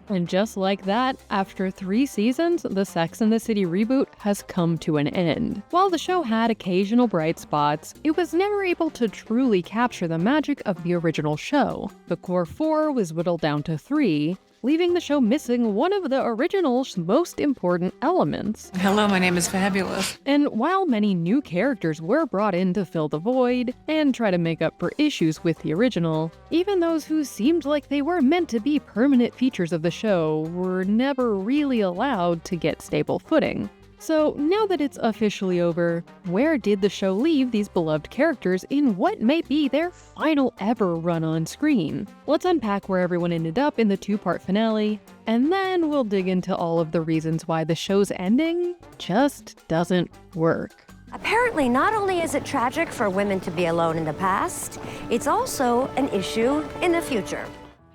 And just like that, after 3 seasons, the Sex and the City reboot has come to an end. While the show had occasional bright spots, it was never able to truly capture the magic of the original show. The core 4 was whittled down to 3, leaving the show missing one of the original's most important elements. Hello, my name is Fabulous. And while many new characters were brought in to fill the void and try to make up for issues with the original, even those who seemed like they were meant to be permanent features of the show were never really allowed to get stable footing. So now that it's officially over, where did the show leave these beloved characters in what may be their final ever run on screen? Let's unpack where everyone ended up in the 2-part finale, and then we'll dig into all of the reasons why the show's ending just doesn't work. Apparently, not only is it tragic for women to be alone in the past, it's also an issue in the future.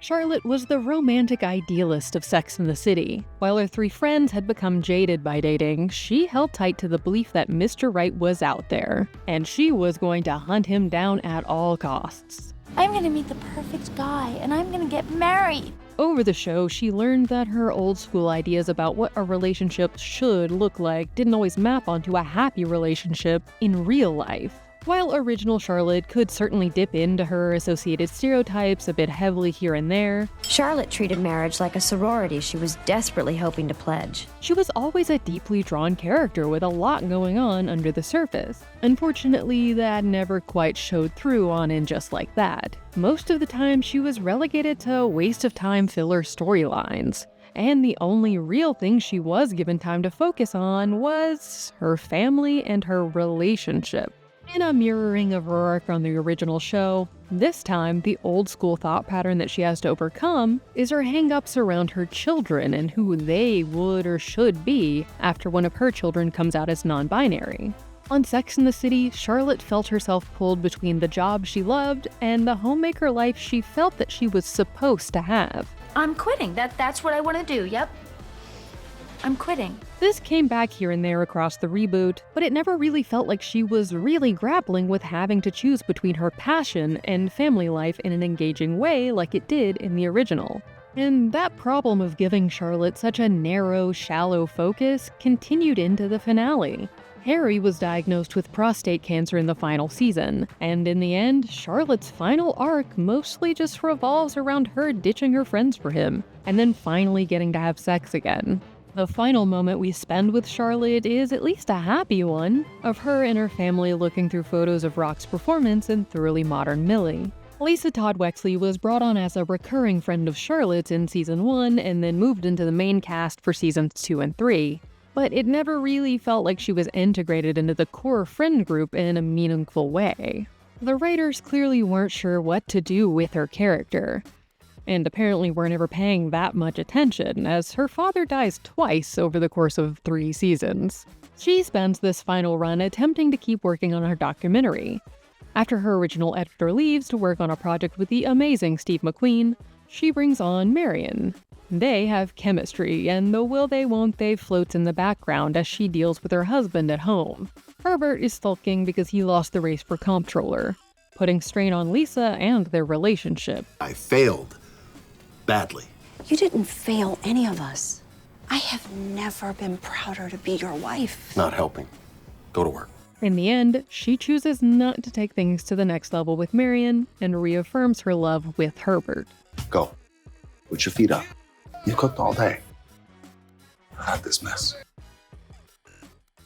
Charlotte was the romantic idealist of Sex and the City. While her 3 friends had become jaded by dating, she held tight to the belief that Mr. Right was out there, and she was going to hunt him down at all costs. I'm gonna meet the perfect guy, and I'm gonna get married. Over the show, she learned that her old-school ideas about what a relationship should look like didn't always map onto a happy relationship in real life. While original Charlotte could certainly dip into her associated stereotypes a bit heavily here and there, Charlotte treated marriage like a sorority she was desperately hoping to pledge. she was always a deeply drawn character with a lot going on under the surface. Unfortunately, that never quite showed through on In Just Like That. Most of the time, she was relegated to waste-of-time filler storylines. And the only real thing she was given time to focus on was her family and her relationship. In a mirroring of her arc on the original show, this time the old-school thought pattern that she has to overcome is her hang-ups around her children and who they would or should be after one of her children comes out as non-binary. On Sex and the City, Charlotte felt herself pulled between the job she loved and the homemaker life she felt that she was supposed to have. I'm quitting. That's what I want to do, yep. I'm quitting. This came back here and there across the reboot, but it never really felt like she was really grappling with having to choose between her passion and family life in an engaging way like it did in the original. And that problem of giving Charlotte such a narrow, shallow focus continued into the finale. Harry was diagnosed with prostate cancer in the final season, and in the end, Charlotte's final arc mostly just revolves around her ditching her friends for him, and then finally getting to have sex again. The final moment we spend with Charlotte is at least a happy one, of her and her family looking through photos of Rock's performance in Thoroughly Modern Millie. Lisa Todd Wexley was brought on as a recurring friend of Charlotte's in Season 1 and then moved into the main cast for Seasons 2 and 3. But it never really felt like she was integrated into the core friend group in a meaningful way. The writers clearly weren't sure what to do with her character, and apparently weren't ever paying that much attention, as her father dies twice over the course of 3 seasons. She spends this final run attempting to keep working on her documentary. After her original editor leaves to work on a project with the amazing Steve McQueen, she brings on Marion. They have chemistry, and the will they won't they floats in the background as she deals with her husband at home. Herbert is sulking because he lost the race for comptroller, putting strain on Lisa and their relationship. I failed. Badly. You didn't fail any of us. I have never been prouder to be your wife. Not helping. Go to work. In the end, she chooses not to take things to the next level with Marion and reaffirms her love with Herbert. Go. Put your feet up. You cooked all day. I got this mess.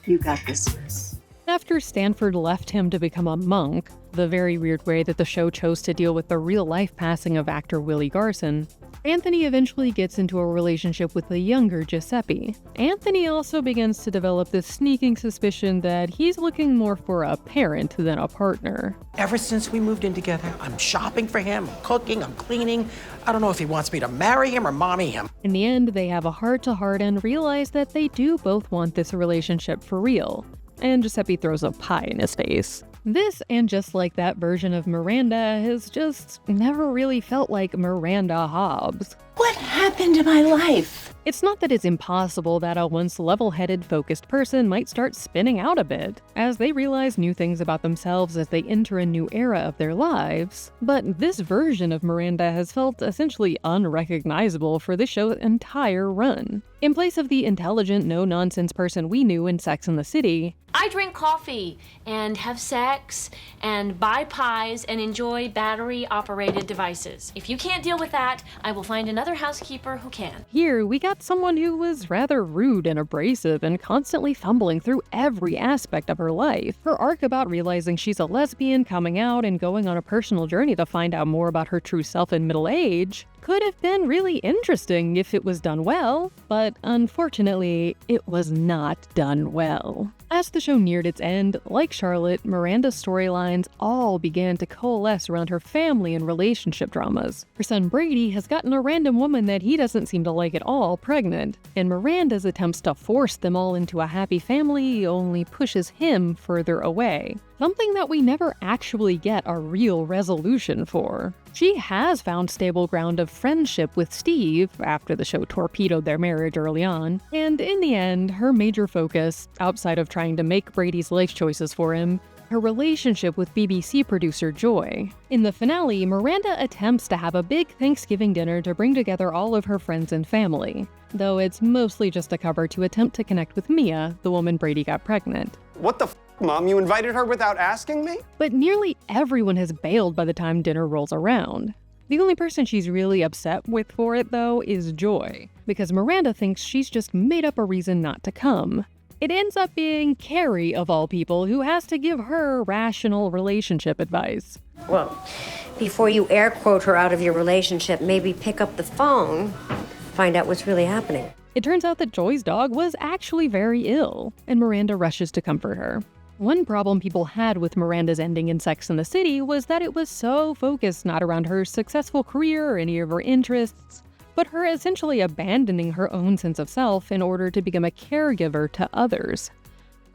You got this mess. After Stanford left him to become a monk, the very weird way that the show chose to deal with the real-life passing of actor Willie Garson, Anthony eventually gets into a relationship with the younger Giuseppe. Anthony also begins to develop this sneaking suspicion that he's looking more for a parent than a partner. Ever since we moved in together, I'm shopping for him, I'm cooking, I'm cleaning. I don't know if he wants me to marry him or mommy him. In the end, they have a heart-to-heart and realize that they do both want this relationship for real. And Giuseppe throws a pie in his face. This, and just like that version of Miranda, has just never really felt like Miranda Hobbes. What happened to my life? It's not that it's impossible that a once level-headed, focused person might start spinning out a bit, as they realize new things about themselves as they enter a new era of their lives, but this version of Miranda has felt essentially unrecognizable for the show's entire run. In place of the intelligent, no-nonsense person we knew in Sex and the City, I drink coffee and have sex and buy pies and enjoy battery-operated devices. If you can't deal with that, I will find another housekeeper who can. here we got someone who was rather rude and abrasive and constantly fumbling through every aspect of her life. Her arc about realizing she's a lesbian, coming out, and going on a personal journey to find out more about her true self in middle age could have been really interesting if it was done well, but unfortunately, it was not done well. As the show neared its end, like Charlotte, Miranda's storylines all began to coalesce around her family and relationship dramas. Her son Brady has gotten a random woman that he doesn't seem to like at all pregnant, and Miranda's attempts to force them all into a happy family only pushes him further away. Something that we never actually get a real resolution for. She has found stable ground of friendship with Steve after the show torpedoed their marriage early on, and in the end, her major focus, outside of trying to make Brady's life choices for him, her relationship with BBC producer Joy. In the finale, Miranda attempts to have a big Thanksgiving dinner to bring together all of her friends and family, though it's mostly just a cover to attempt to connect with Mia, the woman Brady got pregnant. What the Mom? You invited her without asking me? But nearly everyone has bailed by the time dinner rolls around. The only person she's really upset with for it, though, is Joy, because Miranda thinks she's just made up a reason not to come. It ends up being Carrie, of all people, who has to give her rational relationship advice. Well, before you air quote her out of your relationship, maybe pick up the phone, find out what's really happening. It turns out that Joy's dog was actually very ill, and Miranda rushes to comfort her. One problem people had with Miranda's ending in Sex and the City was that it was so focused not around her successful career or any of her interests, but her essentially abandoning her own sense of self in order to become a caregiver to others.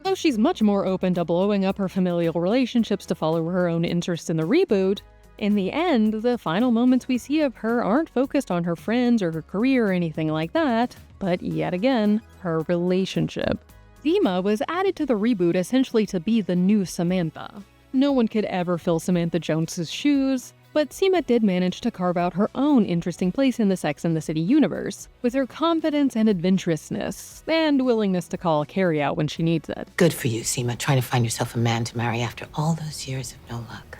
Though she's much more open to blowing up her familial relationships to follow her own interests in the reboot, in the end, the final moments we see of her aren't focused on her friends or her career or anything like that, but yet again, her relationship. Seema was added to the reboot essentially to be the new Samantha. No one could ever fill Samantha Jones' shoes, but Seema did manage to carve out her own interesting place in the Sex and the City universe, with her confidence and adventurousness, and willingness to call Carrie out when she needs it. Good for you, Seema, trying to find yourself a man to marry after all those years of no luck.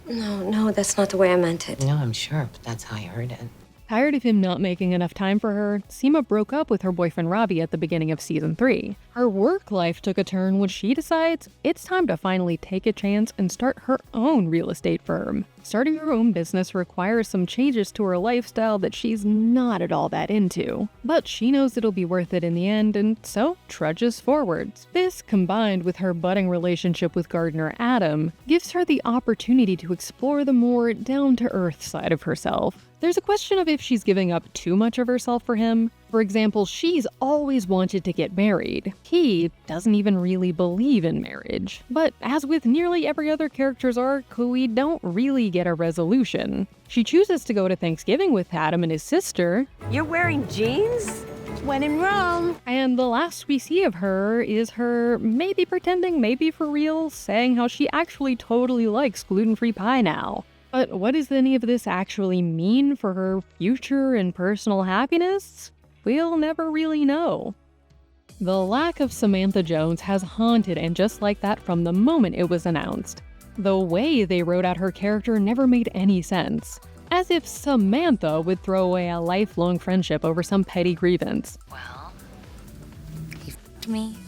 No, that's not the way I meant it. No, I'm sure, but that's how I heard it. Tired of him not making enough time for her, Seema broke up with her boyfriend Robbie at the beginning of season 3. Her work life took a turn when she decides it's time to finally take a chance and start her own real estate firm. Starting her own business requires some changes to her lifestyle that she's not at all that into, but she knows it'll be worth it in the end, and so trudges forwards. This, combined with her budding relationship with gardener Adam, gives her the opportunity to explore the more down-to-earth side of herself. There's a question of if she's giving up too much of herself for him. For example, she's always wanted to get married. He doesn't even really believe in marriage. But as with nearly every other character's arc, we don't really get a resolution. She chooses to go to Thanksgiving with Adam and his sister. You're wearing jeans? When in Rome. And the last we see of her is her maybe pretending, maybe for real, saying how she actually totally likes gluten-free pie now. But what does any of this actually mean for her future and personal happiness? We'll never really know. The lack of Samantha Jones has haunted, and just like that from the moment it was announced. The way they wrote out her character never made any sense. As if Samantha would throw away a lifelong friendship over some petty grievance. Well, he f***ed me.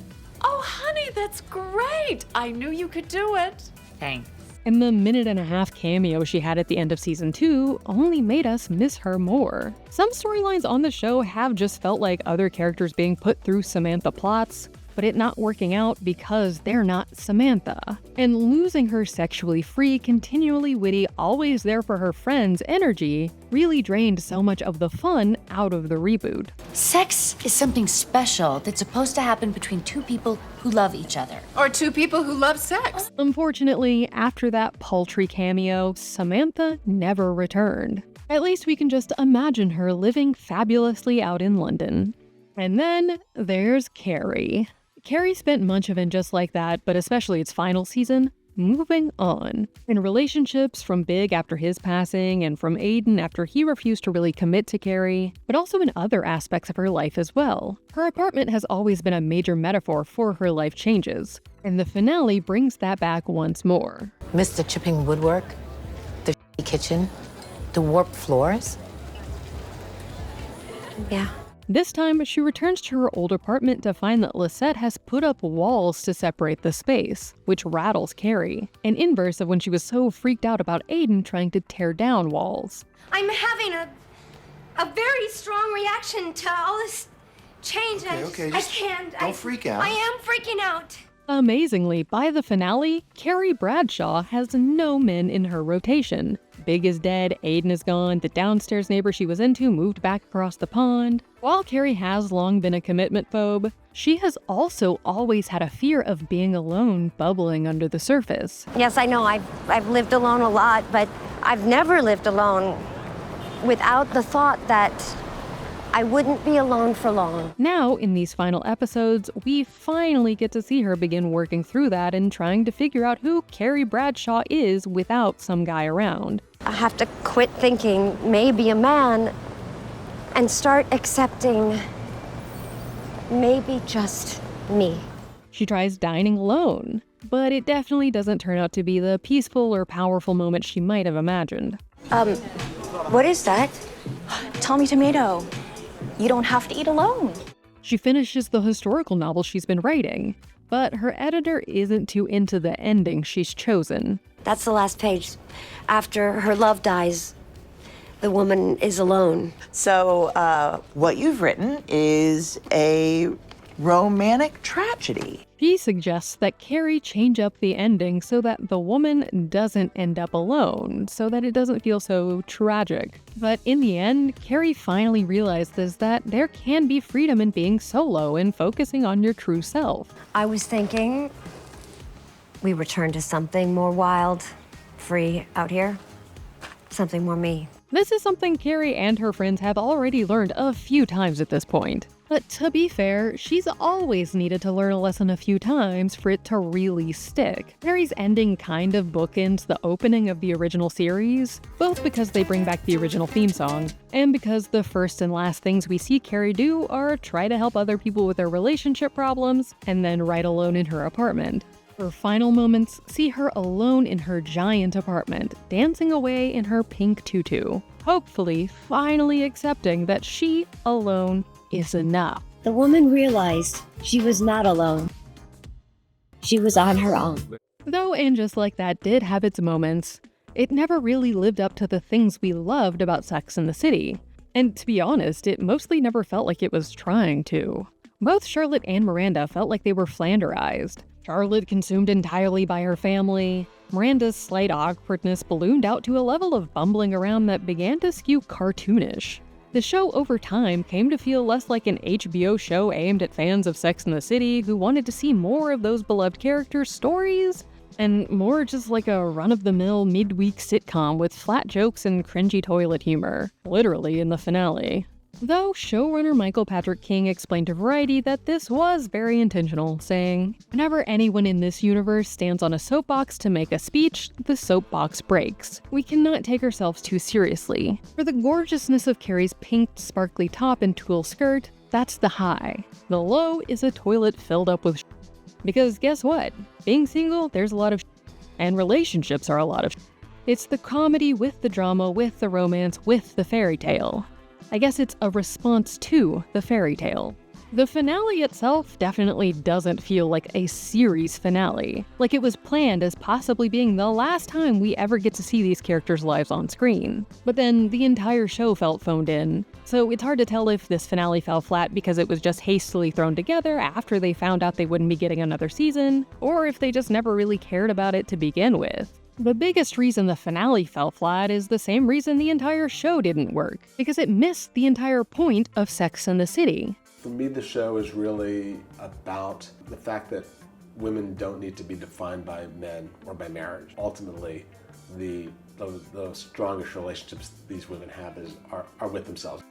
Oh, honey, that's great. I knew you could do it. Thanks. And the minute-and-a-half cameo she had at the end of season 2 only made us miss her more. Some storylines on the show have just felt like other characters being put through Samantha plots, but it not working out because they're not Samantha. And losing her sexually free, continually witty, always there for her friends energy really drained so much of the fun out of the reboot. Sex is something special that's supposed to happen between two people who love each other. Or two people who love sex. Unfortunately, after that paltry cameo, Samantha never returned. At least we can just imagine her living fabulously out in London. And then there's Carrie. Carrie spent much of it just like that, but especially its final season, moving on. In relationships, from Big after his passing, and from Aiden after he refused to really commit to Carrie, but also in other aspects of her life as well. Her apartment has always been a major metaphor for her life changes, and the finale brings that back once more. Miss the chipping woodwork, the kitchen, the warped floors. Yeah. This time, she returns to her old apartment to find that Lisette has put up walls to separate the space, which rattles Carrie, an inverse of when she was so freaked out about Aiden trying to tear down walls. I'm having a very strong reaction to all this change. Okay, I can't. Don't freak out. I am freaking out. Amazingly, by the finale, Carrie Bradshaw has no men in her rotation. Big is dead, Aiden is gone, the downstairs neighbor she was into moved back across the pond. While Carrie has long been a commitment phobe, she has also always had a fear of being alone bubbling under the surface. Yes, I know I've lived alone a lot, but I've never lived alone without the thought that I wouldn't be alone for long. Now, in these final episodes, we finally get to see her begin working through that and trying to figure out who Carrie Bradshaw is without some guy around. I have to quit thinking maybe a man and start accepting maybe just me. She tries dining alone, but it definitely doesn't turn out to be the peaceful or powerful moment she might have imagined. What is that? Tommy Tomato. You don't have to eat alone. She finishes the historical novel she's been writing, but her editor isn't too into the ending she's chosen. That's the last page. After her love dies, the woman is alone. So, what you've written is a romantic tragedy. She suggests that Carrie change up the ending so that the woman doesn't end up alone, so that it doesn't feel so tragic. But in the end, Carrie finally realizes that there can be freedom in being solo and focusing on your true self. I was thinking we return to something more wild, free out here. Something more me. This is something Carrie and her friends have already learned a few times at this point. But to be fair, she's always needed to learn a lesson a few times for it to really stick. Carrie's ending kind of bookends the opening of the original series, both because they bring back the original theme song, and because the first and last things we see Carrie do are try to help other people with their relationship problems, and then write alone in her apartment. Her final moments see her alone in her giant apartment, dancing away in her pink tutu, hopefully finally accepting that she alone is enough. The woman realized she was not alone. She was on her own. Though And Just Like That did have its moments, it never really lived up to the things we loved about Sex and the City. And to be honest, it mostly never felt like it was trying to. Both Charlotte and Miranda felt like they were Flanderized. Charlotte consumed entirely by her family. Miranda's slight awkwardness ballooned out to a level of bumbling around that began to skew cartoonish. The show over time came to feel less like an HBO show aimed at fans of Sex and the City who wanted to see more of those beloved characters' stories, and more just like a run-of-the-mill midweek sitcom with flat jokes and cringy toilet humor, literally in the finale. Though showrunner Michael Patrick King explained to Variety that this was very intentional, saying, "Whenever anyone in this universe stands on a soapbox to make a speech, the soapbox breaks. We cannot take ourselves too seriously. For the gorgeousness of Carrie's pink, sparkly top and tulle skirt, that's the high. The low is a toilet filled up with Because guess what? Being single, there's a lot of and relationships are a lot of It's the comedy with the drama, with the romance, with the fairy tale. I guess it's a response to the fairy tale. The finale itself definitely doesn't feel like a series finale, like it was planned as possibly being the last time we ever get to see these characters' lives on screen. But then the entire show felt phoned in, so it's hard to tell if this finale fell flat because it was just hastily thrown together after they found out they wouldn't be getting another season, or if they just never really cared about it to begin with. The biggest reason the finale fell flat is the same reason the entire show didn't work, because it missed the entire point of Sex and the City. For me, the show is really about the fact that women don't need to be defined by men or by marriage. Ultimately, the the strongest relationships these women have are with themselves.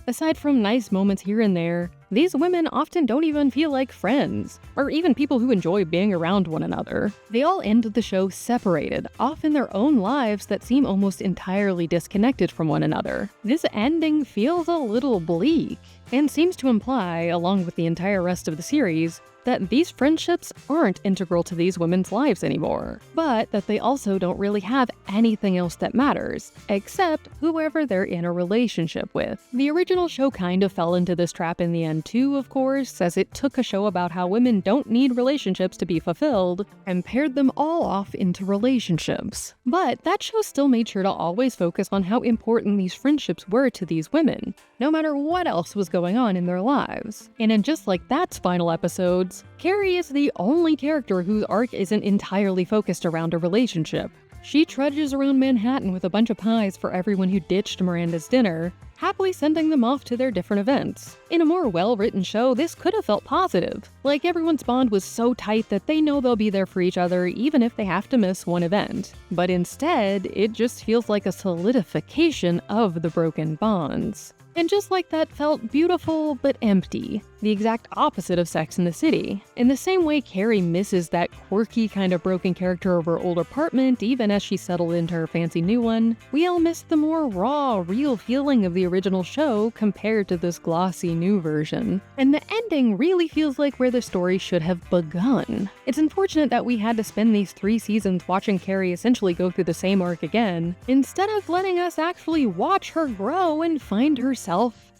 Aside from nice moments here and there, these women often don't even feel like friends, or even people who enjoy being around one another. They all end the show separated, off in their own lives that seem almost entirely disconnected from one another. This ending feels a little bleak, and seems to imply, along with the entire rest of the series, that these friendships aren't integral to these women's lives anymore, but that they also don't really have anything else that matters, except whoever they're in a relationship with. The original show kind of fell into this trap in the end too, of course, as it took a show about how women don't need relationships to be fulfilled, and paired them all off into relationships. But that show still made sure to always focus on how important these friendships were to these women, no matter what else was going on in their lives. And in just like that's final episodes, Carrie is the only character whose arc isn't entirely focused around a relationship. She trudges around Manhattan with a bunch of pies for everyone who ditched Miranda's dinner, happily sending them off to their different events. In a more well-written show, this could have felt positive. Like everyone's bond was so tight that they know they'll be there for each other even if they have to miss one event. But instead, it just feels like a solidification of the broken bonds. And just like that felt beautiful but empty, the exact opposite of Sex and the City. In the same way Carrie misses that quirky kind of broken character of her old apartment even as she settled into her fancy new one, we all miss the more raw, real feeling of the original show compared to this glossy new version. And the ending really feels like where the story should have begun. It's unfortunate that we had to spend these 3 seasons watching Carrie essentially go through the same arc again, instead of letting us actually watch her grow and find herself.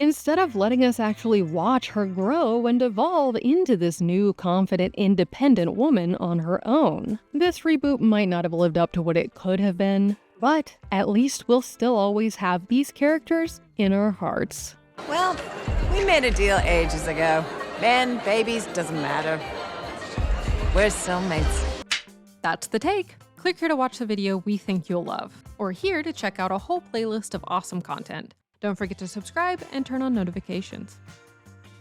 Instead of letting us actually watch her grow and evolve into this new, confident, independent woman on her own. This reboot might not have lived up to what it could have been, but at least we'll still always have these characters in our hearts. Well, we made a deal ages ago. Men, babies, doesn't matter. We're soulmates. That's the take. Click here to watch the video we think you'll love, or here to check out a whole playlist of awesome content. Don't forget to subscribe and turn on notifications.